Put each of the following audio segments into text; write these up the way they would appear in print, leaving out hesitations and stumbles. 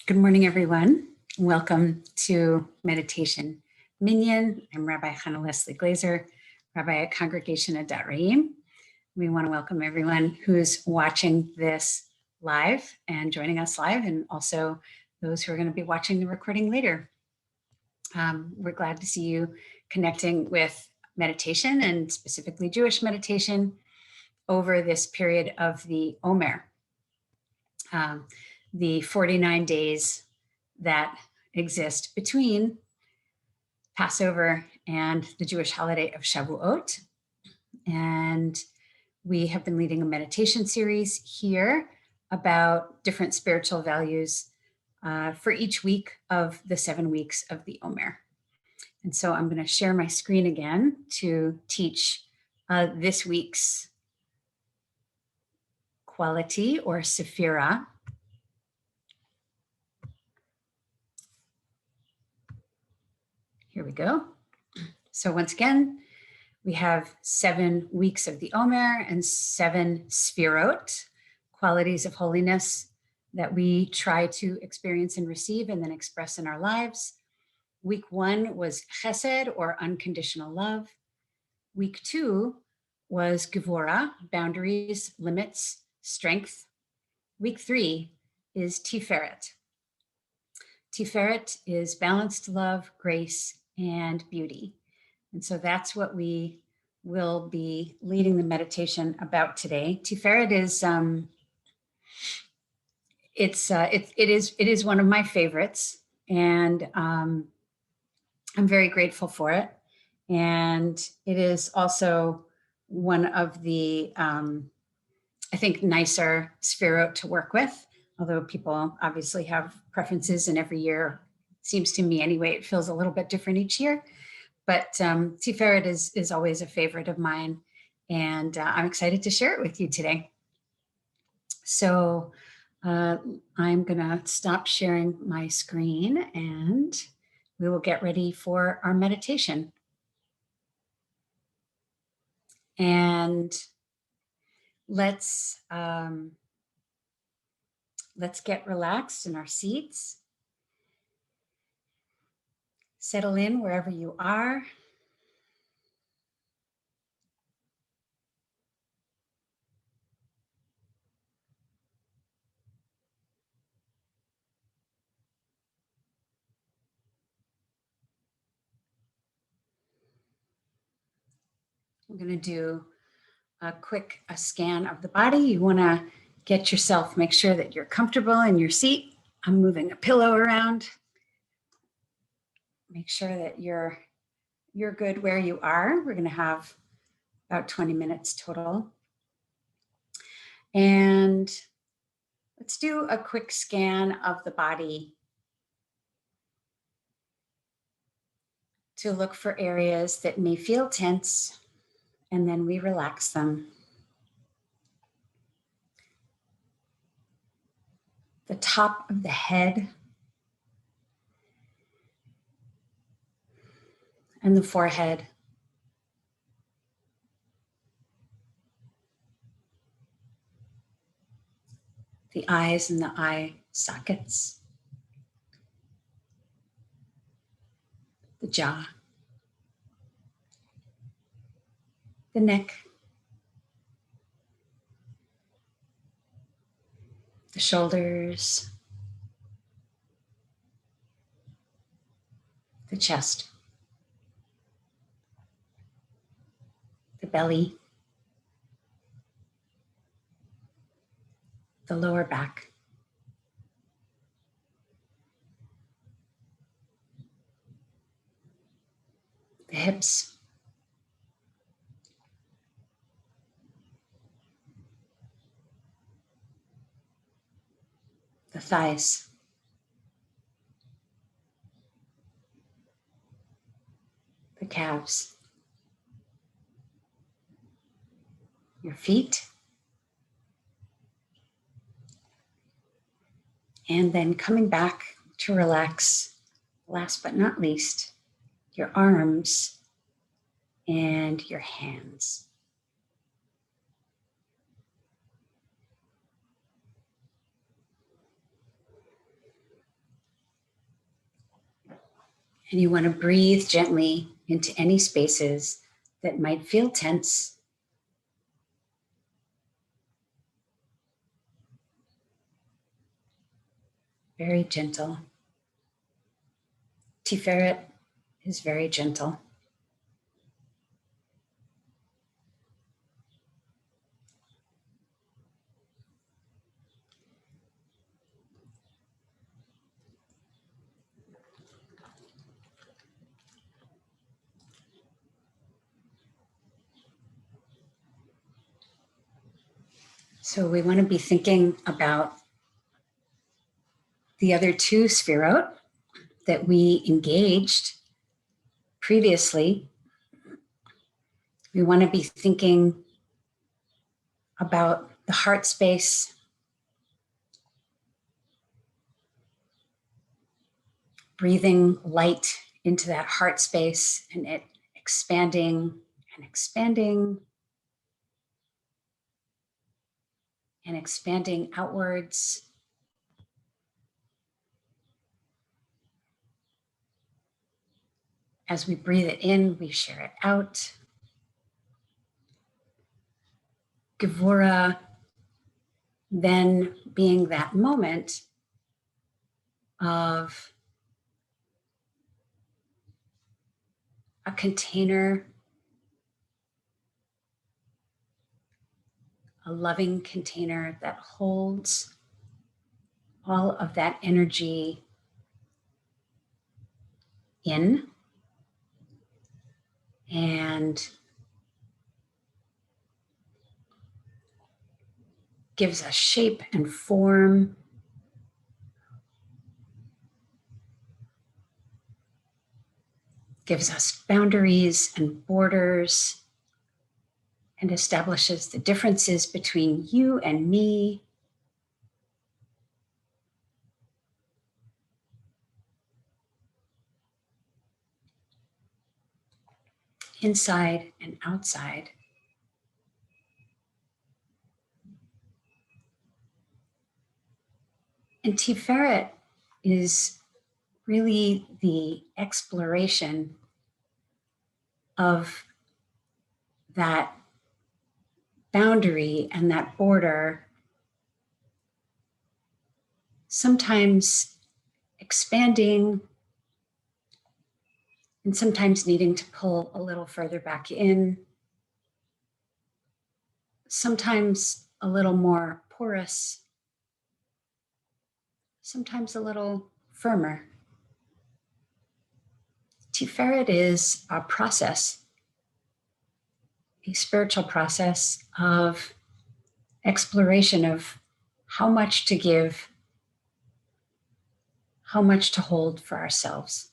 Good morning, everyone. Welcome to Meditation Minyan. I'm Rabbi Hannah Leslie Glazer, Rabbi at Congregation Adat Re'im. We want to welcome everyone who's watching this live and joining us live, and also those who are going to be watching the recording later. We're glad to see you connecting with meditation, and specifically Jewish meditation, over this period of the Omer, the 49 days that exist between Passover and the Jewish holiday of Shavuot. And we have been leading a meditation series here about different spiritual values for each week of the 7 weeks of the Omer. And so I'm going to share my screen again to teach this week's quality or sephira. Here we go. So once again, we have 7 weeks of the Omer and 7 sfirot, qualities of holiness that we try to experience and receive and then express in our lives. Week 1 was chesed, or unconditional love. Week 2 was gevura, boundaries, limits, strength. Week 3 is tiferet. Tiferet is balanced love, grace, and beauty. And so that's what we will be leading the meditation about today. Tiferet is it is one of my favorites, and I'm very grateful for it. And it is also one of the I think nicer sfirot to work with, although people obviously have preferences, and every year, seems to me anyway, it feels a little bit different each year. But Tiferet is always a favorite of mine, and I'm excited to share it with you today. So I'm gonna stop sharing my screen and we will get ready for our meditation. And let's get relaxed in our seats. Settle in wherever you are. I'm going to do a quick scan of the body. You want to get yourself, make sure that you're comfortable in your seat. I'm moving a pillow around. Make sure that you're good where you are. We're going to have about 20 minutes total. And let's do a quick scan of the body to look for areas that may feel tense, and then we relax them. The top of the head and the forehead. The eyes and the eye sockets. The jaw. The neck. The shoulders. The chest. The belly. The lower back. The hips. The thighs. The calves. Your feet. And then coming back to relax, last but not least, your arms and your hands. And you want to breathe gently into any spaces that might feel tense. Very gentle. Tiferet is very gentle. So we want to be thinking about the other two Sphirot that we engaged previously. We want to be thinking about the heart space, breathing light into that heart space and it expanding and expanding and expanding outwards. As we breathe it in, we share it out. Gevura then being that moment of a container, a loving container that holds all of that energy in and gives us shape and form. Gives us boundaries and borders and establishes the differences between you and me. Inside and outside. And Tiferet is really the exploration of that boundary and that border, sometimes expanding and sometimes needing to pull a little further back in, sometimes a little more porous, sometimes a little firmer. Tiferet is a process, a spiritual process of exploration of how much to give, how much to hold for ourselves.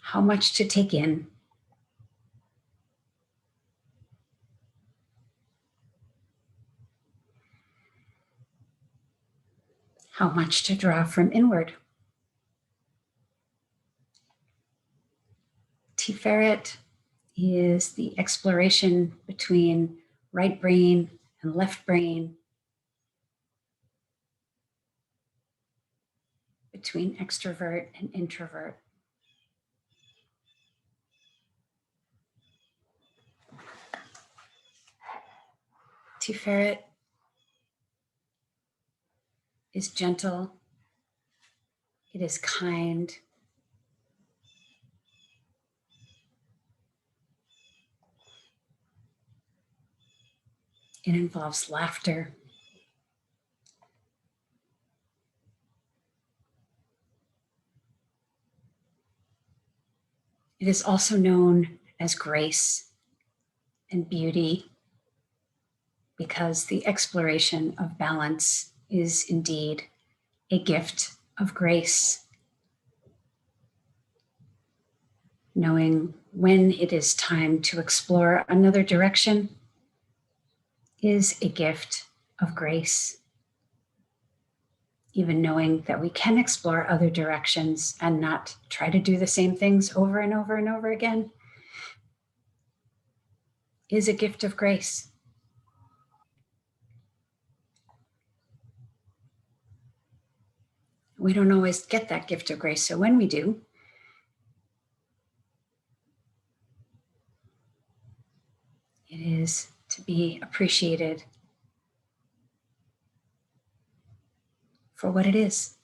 How much to take in, how much to draw from inward. Tiferet is the exploration between right brain and left brain, between extrovert and introvert. Tiferet is gentle, it is kind, it involves laughter. It is also known as grace and beauty because the exploration of balance is indeed a gift of grace. Knowing when it is time to explore another direction is a gift of grace. Even knowing that we can explore other directions and not try to do the same things over and over and over again is a gift of grace. We don't always get that gift of grace. So when we do, it is to be appreciated for what it is.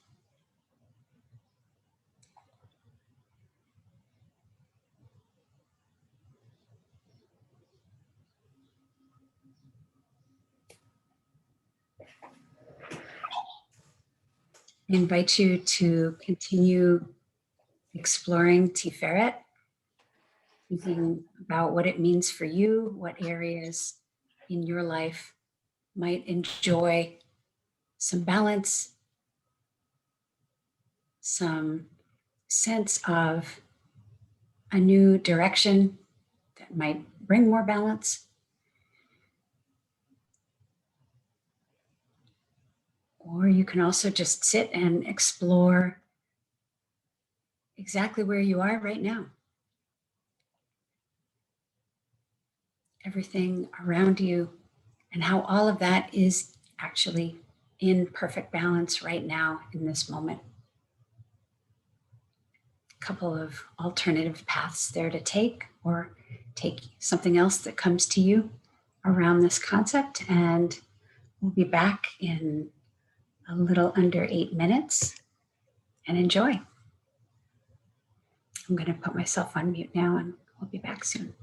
I invite you to continue exploring Tiferet, thinking about what it means for you, what areas in your life might enjoy some balance, some sense of a new direction that might bring more balance. Or you can also just sit and explore exactly where you are right now. Everything around you and how all of that is actually in perfect balance right now in this moment. A couple of alternative paths there to take, or take something else that comes to you around this concept. And we'll be back in a little under 8 minutes, and enjoy. I'm going to put myself on mute now, and we'll be back soon.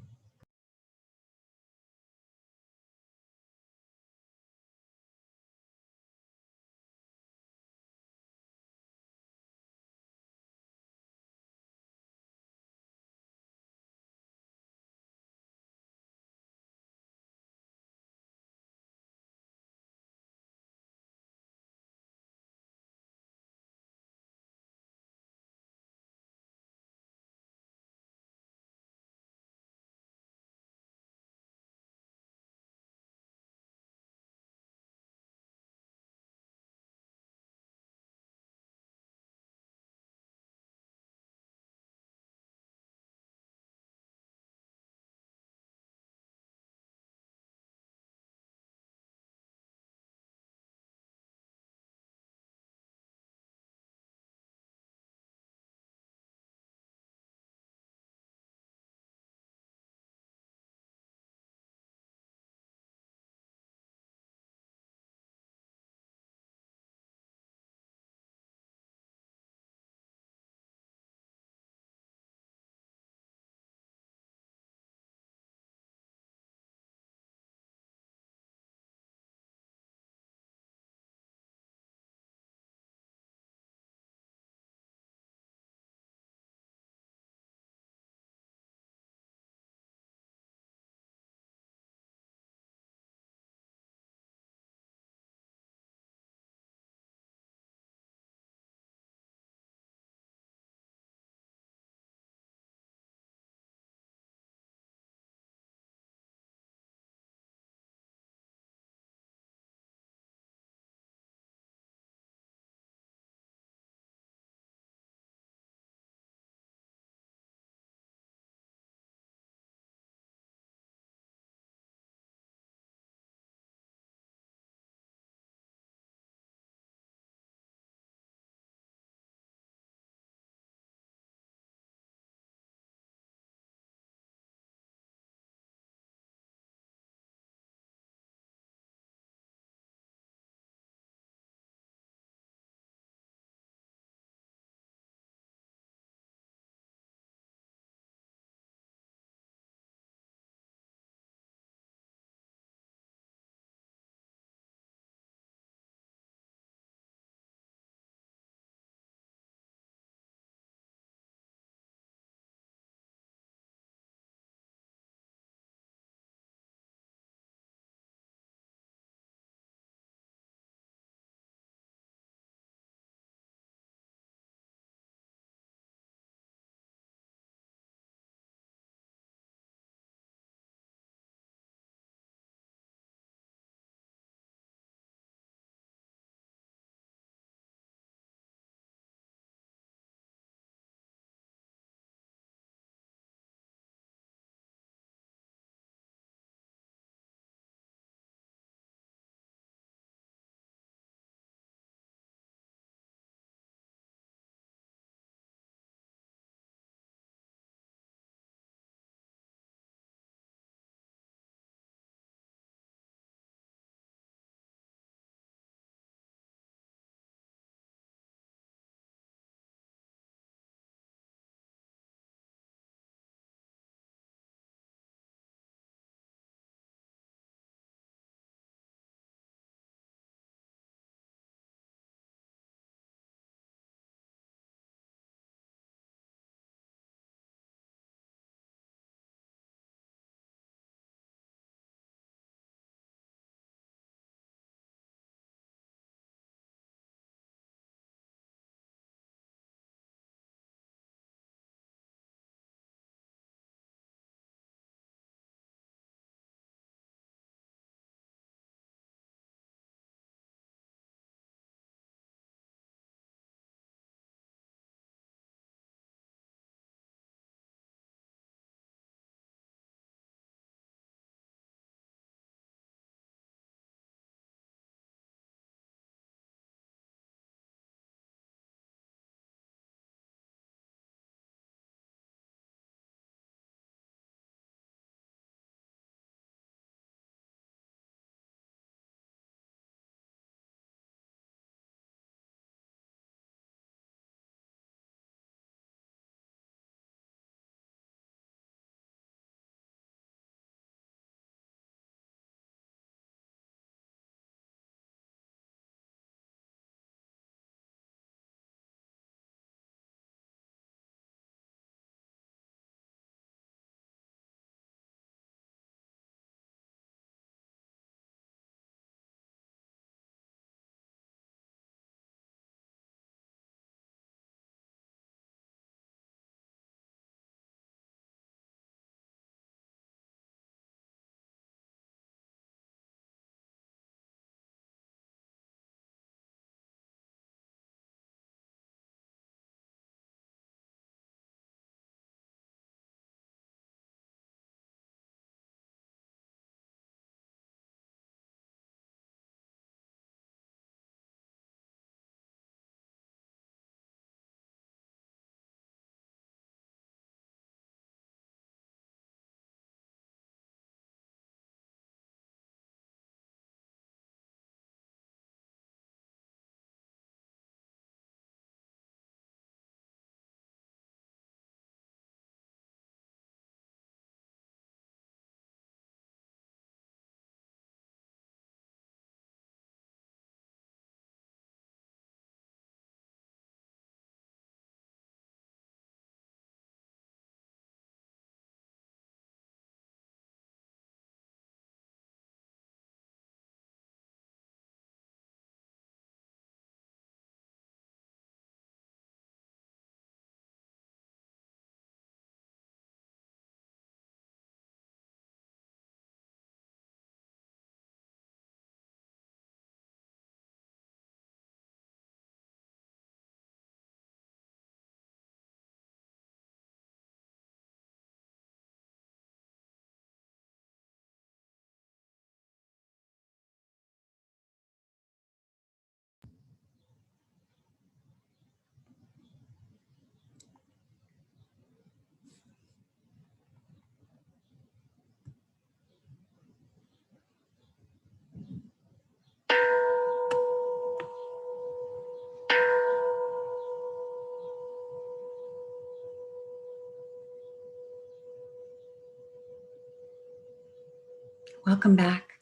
Welcome back.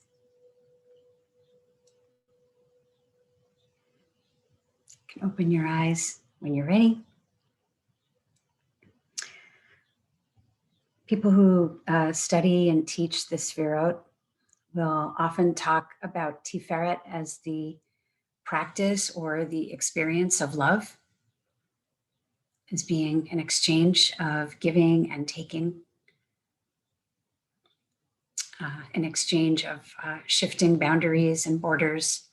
You can open your eyes when you're ready. People who study and teach the Sefirot will often talk about Tiferet as the practice or the experience of love, as being an exchange of giving and taking, an exchange of shifting boundaries and borders,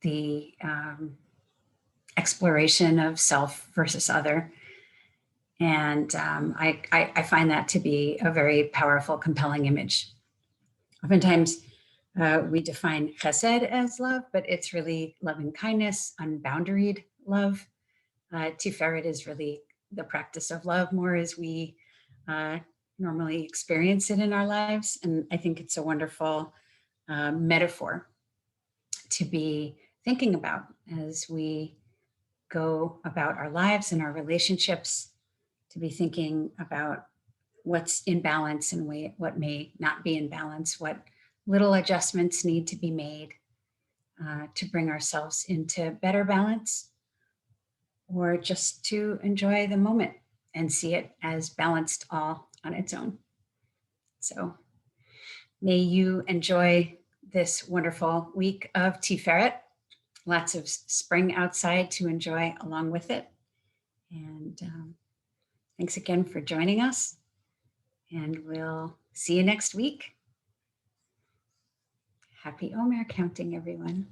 the exploration of self versus other. And I find that to be a very powerful, compelling image. Oftentimes, we define chesed as love, but it's really loving kindness, unboundaried love. Tiferet is really the practice of love more as we normally experience it in our lives. And I think it's a wonderful metaphor to be thinking about as we go about our lives and our relationships, to be thinking about what's in balance and what may not be in balance, what little adjustments need to be made to bring ourselves into better balance, or just to enjoy the moment and see it as balanced all on its own. So may you enjoy this wonderful week of Tiferet. Lots of spring outside to enjoy along with it. And thanks again for joining us. And we'll see you next week. Happy Omer counting, everyone.